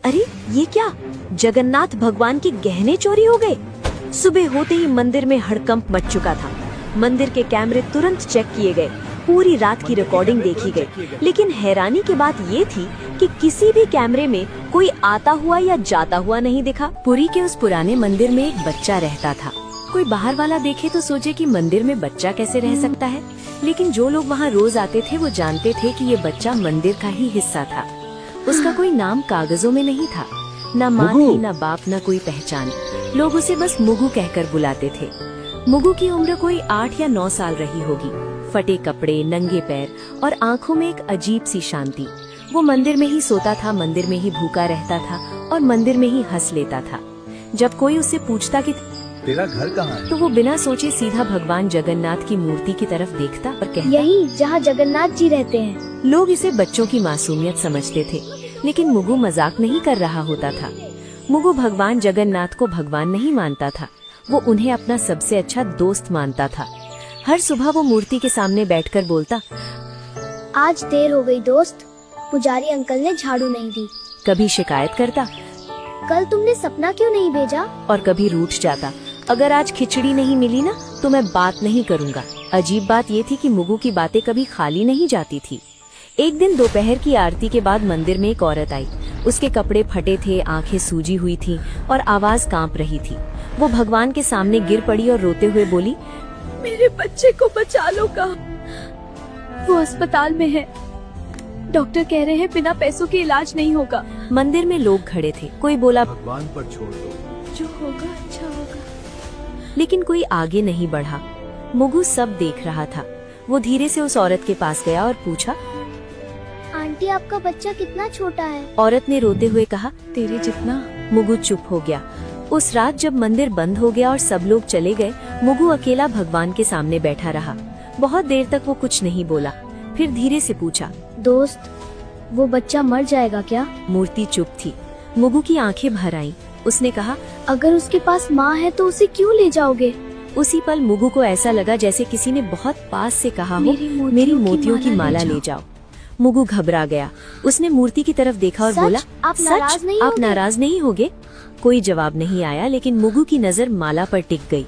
अरे ये क्या, जगन्नाथ भगवान के गहने चोरी हो गए। सुबह होते ही मंदिर में हड़कंप मच चुका था। मंदिर के कैमरे तुरंत चेक किए गए, पूरी रात की रिकॉर्डिंग देखी गई, लेकिन हैरानी की बात ये थी कि किसी भी कैमरे में कोई आता हुआ या जाता हुआ नहीं दिखा। पुरी के उस पुराने मंदिर में एक बच्चा रहता था। कोई बाहर वाला देखे तो सोचे कि मंदिर में बच्चा कैसे रह सकता है, लेकिन जो लोग वहाँ रोज आते थे वो जानते थे कि ये बच्चा मंदिर का ही हिस्सा था। उसका कोई नाम कागजों में नहीं था, न माँ थी, न बाप, न कोई पहचान। लोग उसे बस मुगु कहकर बुलाते थे। मुगु की उम्र कोई 8 या 9 साल रही होगी। फटे कपड़े, नंगे पैर और आंखों में एक अजीब सी शांति। वो मंदिर में ही सोता था, मंदिर में ही भूखा रहता था और मंदिर में ही हंस लेता था। जब कोई उससे पूछता कि तेरा घर कहाँ है, तो वो बिना सोचे सीधा भगवान जगन्नाथ की मूर्ति की तरफ देखता और कहता, यही जहाँ जगन्नाथ जी रहते हैं। लोग इसे बच्चों की मासूमियत समझते थे, लेकिन मुगु मजाक नहीं कर रहा होता था। मुगु भगवान जगन्नाथ को भगवान नहीं मानता था, वो उन्हें अपना सबसे अच्छा दोस्त मानता था। हर सुबह वो मूर्ति के सामने बैठकर बोलता, आज देर हो गई दोस्त, पुजारी अंकल ने झाड़ू नहीं दी। कभी शिकायत करता कल तुमने सपना क्यों नहीं भेजा? और कभी रूठ जाता, अगर आज खिचड़ी नहीं मिली ना तो मैं बात नहीं करूँगा। अजीब बात ये थी कि मुगु की बातें कभी खाली नहीं जाती थी। एक दिन दोपहर की आरती के बाद मंदिर में एक औरत आई। उसके कपड़े फटे थे, आंखें सूजी हुई थीं और आवाज कांप रही थी। वो भगवान के सामने गिर पड़ी और रोते हुए बोली, मेरे बच्चे को बचा लो। कहाँ? वो अस्पताल में है, डॉक्टर कह रहे हैं बिना पैसों के इलाज नहीं होगा। मंदिर में लोग खड़े थे। कोई बोला, भगवान पर छोड़ दो, जो होगा अच्छा होगा। लेकिन कोई आगे नहीं बढ़ा। मुगु सब देख रहा था। वो धीरे से उस औरत के पास गया और पूछा, आंटी आपका बच्चा कितना छोटा है? औरत ने रोते हुए कहा, तेरे जितना। मुगु चुप हो गया। उस रात जब मंदिर बंद हो गया और सब लोग चले गए, मुगु अकेला भगवान के सामने बैठा रहा। बहुत देर तक वो कुछ नहीं बोला, फिर धीरे से पूछा, दोस्त वो बच्चा मर जाएगा क्या? मूर्ति चुप थी। मुगु की आंखें भर आईं। उसने कहा, अगर उसके पास माँ है तो उसे क्यों ले जाओगे? उसी पल मुगु को ऐसा लगा जैसे किसी ने बहुत पास से कहा हो, मेरी मोतियों की माला ले जाओ। मुगु घबरा गया। उसने मूर्ति की तरफ देखा और सच? बोला, आप नाराज नहीं आप होगे? नाराज नहीं होगे? कोई जवाब नहीं आया, लेकिन मुगु की नजर माला पर टिक गई।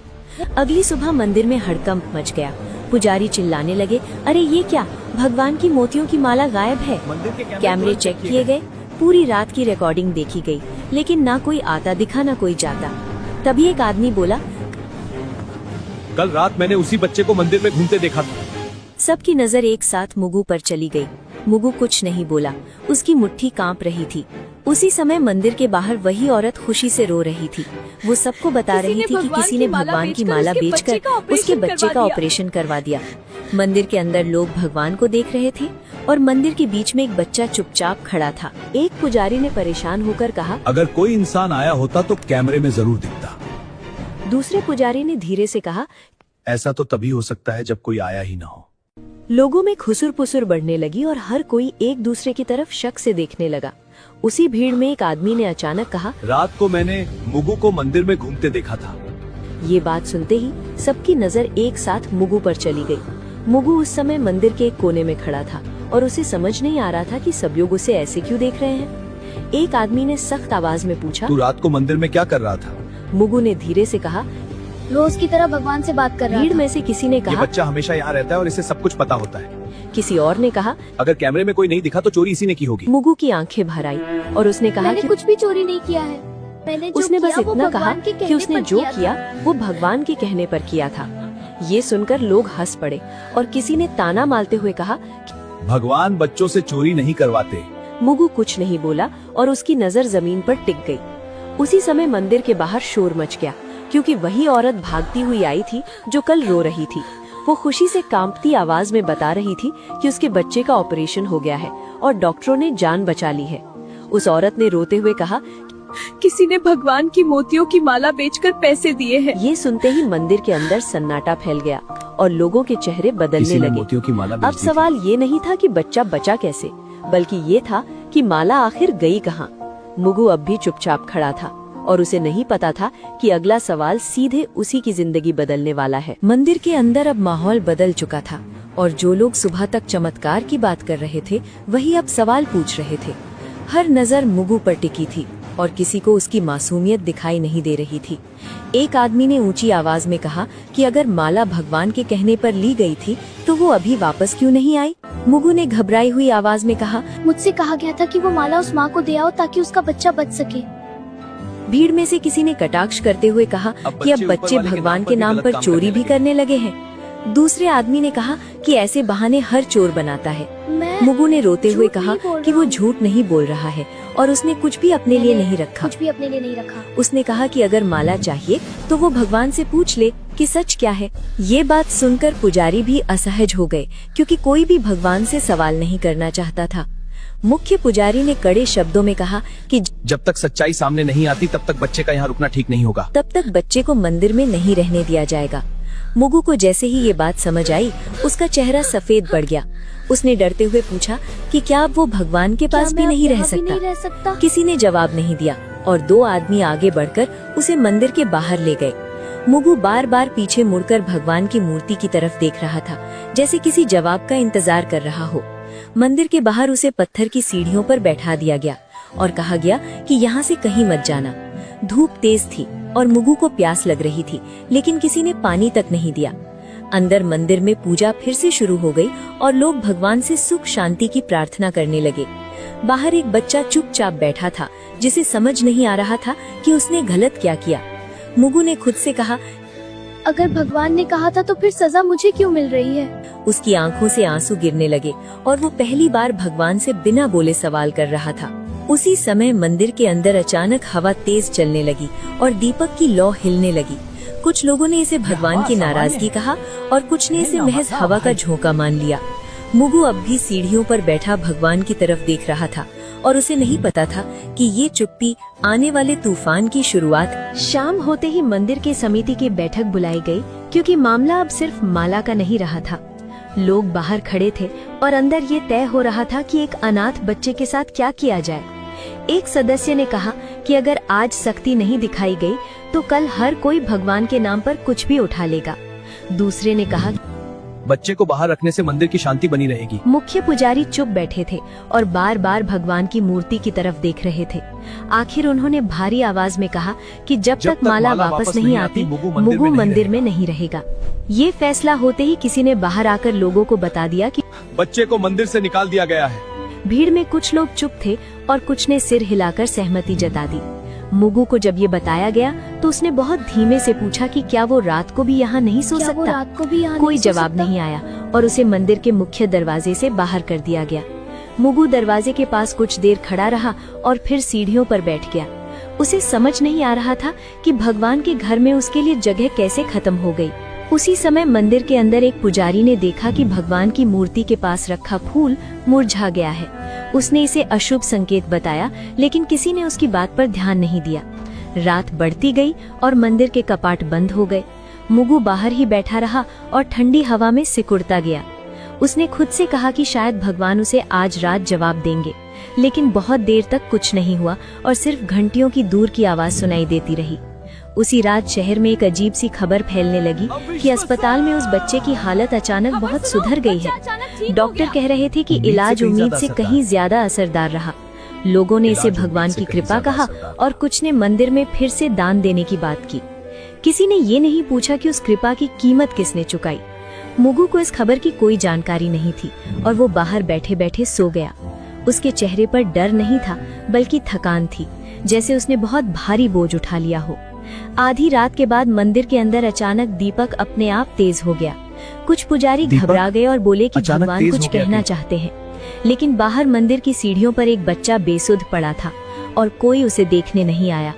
अगली सुबह मंदिर में हड़कंप मच गया। पुजारी चिल्लाने लगे, अरे ये क्या, भगवान की मोतियों की माला गायब है। मंदिर के कैमरे चेक किए गए, पूरी रात की रिकॉर्डिंग देखी गई, लेकिन ना कोई आता दिखा ना कोई जाता। तभी एक आदमी बोला, कल रात मैंने उसी बच्चे को मंदिर में घूमते देखा था। सबकी नजर एक साथ मुगु पर चली गई। मुगु कुछ नहीं बोला, उसकी मुट्ठी कांप रही थी। उसी समय मंदिर के बाहर वही औरत खुशी से रो रही थी। वो सबको बता रही थी कि किसी ने भगवान की माला बेचकर उसके बच्चे का ऑपरेशन करवा दिया। मंदिर के अंदर लोग भगवान को देख रहे थे और मंदिर के बीच में एक बच्चा चुपचाप खड़ा था। एक पुजारी ने परेशान होकर कहा, अगर कोई इंसान आया होता तो कैमरे में जरूर दिखता। दूसरे पुजारी ने धीरे से कहा, ऐसा तो तभी हो सकता है जब कोई आया ही ना हो। लोगों में खुसुर पुसुर बढ़ने लगी और हर कोई एक दूसरे की तरफ शक से देखने लगा। उसी भीड़ में एक आदमी ने अचानक कहा, रात को मैंने मुगु को मंदिर में घूमते देखा था। ये बात सुनते ही सबकी नजर एक साथ मुगु पर चली गई। मुगु उस समय मंदिर के एक कोने में खड़ा था और उसे समझ नहीं आ रहा था कि सब लोग उसे ऐसे क्यों देख रहे हैं। एक आदमी ने सख्त आवाज में पूछा, तू रात को मंदिर में क्या कर रहा था? मुगु ने धीरे से कहा, रोज की तरह भगवान से बात कर रहा भीड़ था। में से किसी ने ये कहा। बच्चा हमेशा यहाँ रहता है और इसे सब कुछ पता होता है। किसी और ने कहा। अगर कैमरे में कोई नहीं दिखा तो चोरी इसी ने की होगी। मुगु की आंखें भर आई और उसने कहा मैंने कि कुछ भी चोरी नहीं किया है। मैंने जो उसने बस किया वो इतना कहा भगवान के कि कहने उसने पर जो था। किया वो भगवान के कहने पर किया था। ये सुनकर लोग हंस पड़े और किसी ने ताना मारते हुए कहा, भगवान बच्चों से चोरी नहीं करवाते। मुगु कुछ नहीं बोला और उसकी नजर जमीन पर टिक गई। उसी समय मंदिर के बाहर शोर मच गया, क्योंकि वही औरत भागती हुई आई थी जो कल रो रही थी। वो खुशी से कांपती आवाज में बता रही थी कि उसके बच्चे का ऑपरेशन हो गया है और डॉक्टरों ने जान बचा ली है। उस औरत ने रोते हुए कहा, किसी ने भगवान की मोतियों की माला बेचकर पैसे दिए हैं। ये सुनते ही मंदिर के अंदर सन्नाटा फैल गया और लोगों के चेहरे बदलने किसी ने लगे। मोतियों की माला अब बेच दी थी। सवाल ये नहीं था कि बच्चा बचा कैसे, बल्कि ये था कि माला आखिर गई कहाँ। मुगु अब भी चुपचाप खड़ा था और उसे नहीं पता था कि अगला सवाल सीधे उसी की जिंदगी बदलने वाला है। मंदिर के अंदर अब माहौल बदल चुका था और जो लोग सुबह तक चमत्कार की बात कर रहे थे वही अब सवाल पूछ रहे थे। हर नजर मुगु पर टिकी थी और किसी को उसकी मासूमियत दिखाई नहीं दे रही थी। एक आदमी ने ऊंची आवाज में कहा कि अगर माला भगवान के कहने पर ली गई थी तो वो अभी वापस क्यों नहीं आई? मुगु ने घबराई हुई आवाज में कहा, मुझसे कहा गया था कि वो माला उस माँ को दे आओ ताकि उसका बच्चा बच सके। भीड़ में से किसी ने कटाक्ष करते हुए कहा कि अब बच्चे भगवान के नाम पर चोरी भी करने लगे हैं। दूसरे आदमी ने कहा कि ऐसे बहाने हर चोर बनाता है। मुगु ने रोते हुए कहा कि वो झूठ नहीं बोल रहा है और उसने कुछ भी अपने लिए नहीं रखा। उसने कहा कि अगर माला चाहिए तो वो भगवान से पूछ ले कि सच क्या है। ये बात सुनकर पुजारी भी असहज हो गए क्योंकि कोई भी भगवान से सवाल नहीं करना चाहता था। मुख्य पुजारी ने कड़े शब्दों में कहा कि जब तक सच्चाई सामने नहीं आती तब तक बच्चे का यहाँ रुकना ठीक नहीं होगा। तब तक बच्चे को मंदिर में नहीं रहने दिया जाएगा। मुगु को जैसे ही ये बात समझ आई, उसका चेहरा सफेद पड़ गया। उसने डरते हुए पूछा कि क्या अब वो भगवान के पास भी नहीं रह सकता? किसी ने जवाब नहीं दिया और दो आदमी आगे बढ़कर उसे मंदिर के बाहर ले गए। मुगु बार बार पीछे मुड़कर भगवान की मूर्ति की तरफ देख रहा था, जैसे किसी जवाब का इंतजार कर रहा हो। मंदिर के बाहर उसे पत्थर की सीढ़ियों पर बैठा दिया गया और कहा गया कि यहाँ से कहीं मत जाना। धूप तेज थी और मुगु को प्यास लग रही थी, लेकिन किसी ने पानी तक नहीं दिया। अंदर मंदिर में पूजा फिर से शुरू हो गई और लोग भगवान से सुख शांति की प्रार्थना करने लगे। बाहर एक बच्चा चुपचाप बैठा था, जिसे समझ नहीं आ रहा था कि उसने गलत क्या किया। मुगु ने खुद से कहा, अगर भगवान ने कहा था तो फिर सजा मुझे क्यों मिल रही है? उसकी आंखों से आंसू गिरने लगे और वो पहली बार भगवान से बिना बोले सवाल कर रहा था। उसी समय मंदिर के अंदर अचानक हवा तेज चलने लगी और दीपक की लौ हिलने लगी। कुछ लोगों ने इसे भगवान की नाराजगी कहा और कुछ ने इसे महज हवा का झोंका मान लिया। मुगु अब भी सीढ़ियों पर बैठा भगवान की तरफ देख रहा था और उसे नहीं पता था कि ये चुप्पी आने वाले तूफान की शुरुआत। शाम होते ही मंदिर के समिति की बैठक बुलाई गई, क्योंकि मामला अब सिर्फ माला का नहीं रहा था। लोग बाहर खड़े थे और अंदर ये तय हो रहा था कि एक अनाथ बच्चे के साथ क्या किया जाए। एक सदस्य ने कहा कि अगर आज सख्ती नहीं दिखाई गई तो कल हर कोई भगवान के नाम पर कुछ भी उठा लेगा। दूसरे ने कहा, बच्चे को बाहर रखने से मंदिर की शांति बनी रहेगी। मुख्य पुजारी चुप बैठे थे और बार बार भगवान की मूर्ति की तरफ देख रहे थे। आखिर उन्होंने भारी आवाज में कहा कि जब तक माला वापस नहीं आती, मुगु मंदिर में नहीं रहेगा। ये फैसला होते ही किसी ने बाहर आकर लोगों को बता दिया कि बच्चे को मंदिर से निकाल दिया गया है। भीड़ में कुछ लोग चुप थे और कुछ ने सिर हिलाकर सहमति जता दी। मुगु को जब ये बताया गया तो उसने बहुत धीमे से पूछा कि क्या वो रात को भी यहाँ नहीं सो सकता? कोई जवाब नहीं आया और उसे मंदिर के मुख्य दरवाजे से बाहर कर दिया गया। मुगु दरवाजे के पास कुछ देर खड़ा रहा और फिर सीढ़ियों पर बैठ गया। उसे समझ नहीं आ रहा था कि भगवान के घर में उसके लिए जगह कैसे खत्म हो गई। उसी समय मंदिर के अंदर एक पुजारी ने देखा कि भगवान की मूर्ति के पास रखा फूल मुरझा गया है। उसने इसे अशुभ संकेत बताया, लेकिन किसी ने उसकी बात पर ध्यान नहीं दिया। रात बढ़ती गई और मंदिर के कपाट बंद हो गए। मुगु बाहर ही बैठा रहा और ठंडी हवा में सिकुड़ता गया। उसने खुद से कहा कि शायद भगवान उसे आज रात जवाब देंगे, लेकिन बहुत देर तक कुछ नहीं हुआ और सिर्फ घंटियों की दूर की आवाज सुनाई देती रही। उसी रात शहर में एक अजीब सी खबर फैलने लगी कि अस्पताल में उस बच्चे की हालत अचानक बहुत सुधर गई है। डॉक्टर कह रहे थे कि इलाज उम्मीद से कहीं ज्यादा असरदार रहा। लोगों ने इसे भगवान की कृपा कहा और कुछ ने मंदिर में फिर से दान देने की बात की। किसी ने ये नहीं पूछा कि उस कृपा की कीमत किसने चुकाई। मुगु को इस खबर की कोई जानकारी नहीं थी और वो बाहर बैठे बैठे सो गया। उसके चेहरे पर डर नहीं था, बल्कि थकान थी, जैसे उसने बहुत भारी बोझ उठा लिया हो। आधी रात के बाद मंदिर के अंदर अचानक दीपक अपने आप तेज हो गया। कुछ पुजारी घबरा गए और बोले कि भगवान कुछ कहना चाहते हैं, लेकिन बाहर मंदिर की सीढ़ियों पर एक बच्चा बेसुध पड़ा था और कोई उसे देखने नहीं आया।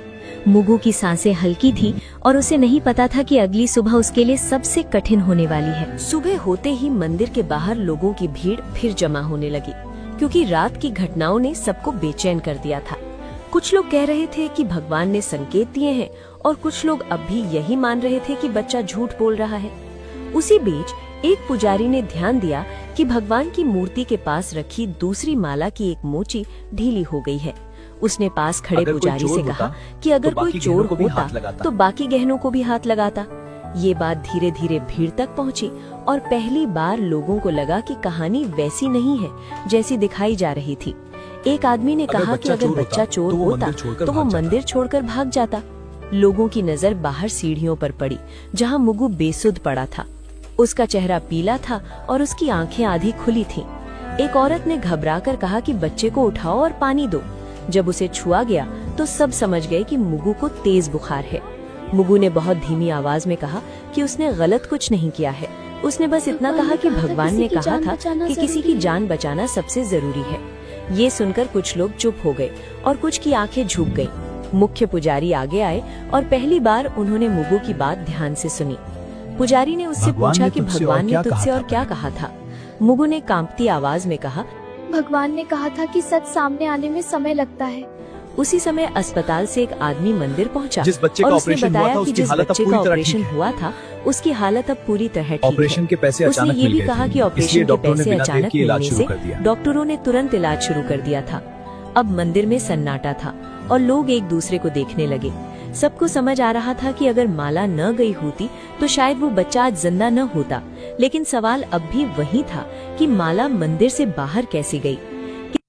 मुगु की सांसें हल्की थी और उसे नहीं पता था कि अगली सुबह उसके लिए सबसे कठिन होने वाली है। सुबह होते ही मंदिर के बाहर लोगों की भीड़ फिर जमा होने लगी, क्योंकि रात की घटनाओं ने सबको बेचैन कर दिया था। कुछ लोग कह रहे थे कि भगवान ने संकेत दिए हैं और कुछ लोग अब भी यही मान रहे थे कि बच्चा झूठ बोल रहा है। उसी बीच एक पुजारी ने ध्यान दिया कि भगवान की मूर्ति के पास रखी दूसरी माला की एक मोची ढीली हो गई है। उसने पास खड़े पुजारी से कहा कि अगर कोई चोर होता तो बाकी गहनों को भी हाथ लगाता। ये बात धीरे धीरे भीड़ तक पहुंची और पहली बार लोगों को लगा कि कहानी वैसी नहीं है जैसी दिखाई जा रही थी। एक आदमी ने कहा कि अगर बच्चा चोर होता तो वो मंदिर छोड़कर भाग जाता। लोगों की नजर बाहर सीढ़ियों पर पड़ी जहां मुगु बेसुध पड़ा था। उसका चेहरा पीला था और उसकी आंखें आधी खुली थीं। एक औरत ने घबराकर कहा कि बच्चे को उठाओ और पानी दो। जब उसे छुआ गया तो सब समझ गए कि मुगु को तेज बुखार है। मुगु ने बहुत धीमी आवाज में कहा कि उसने गलत कुछ नहीं किया है। उसने बस इतना कहा कि भगवान ने कहा था कि किसी की जान बचाना सबसे जरूरी है। ये सुनकर कुछ लोग चुप हो गए और कुछ की आंखें झुक गई। मुख्य पुजारी आगे आए और पहली बार उन्होंने मुगु की बात ध्यान से सुनी। पुजारी ने उससे पूछा कि भगवान ने तुझसे और क्या कहा था। मुगु ने कांपती आवाज में कहा, भगवान ने कहा था कि सच सामने आने में समय लगता है। उसी समय अस्पताल से एक आदमी मंदिर पहुंचा जिस बच्चे और का उसने ऑपरेशन हुआ बताया था कि उसकी जिस हालत अब बच्चे पूरी का तरह ऑपरेशन ठीक है। हुआ था उसकी हालत अब पूरी तरह ठीक ऑपरेशन है। के पैसे उसने अचानक ये मिल भी गए कहा थे। कि ऑपरेशन इसलिए के डॉक्टरों ने पैसे बिना देर अचानक किए इलाज मिलने शुरू से कर दिया। डॉक्टरों ने तुरंत इलाज शुरू कर दिया था। अब मंदिर में सन्नाटा था और लोग एक दूसरे को देखने लगे। सबको समझ आ रहा था कि अगर माला न गई होती तो शायद वो बच्चा आज जिंदा न होता। लेकिन सवाल अब भी वही था कि माला मंदिर से बाहर कैसे गई।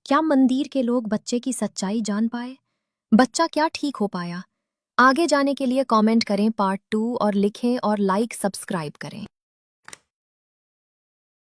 क्या मंदिर के लोग बच्चे की सच्चाई जान पाए? बच्चा क्या ठीक हो पाया? आगे जाने के लिए कमेंट करें पार्ट 2 और लिखें और लाइक सब्सक्राइब करें।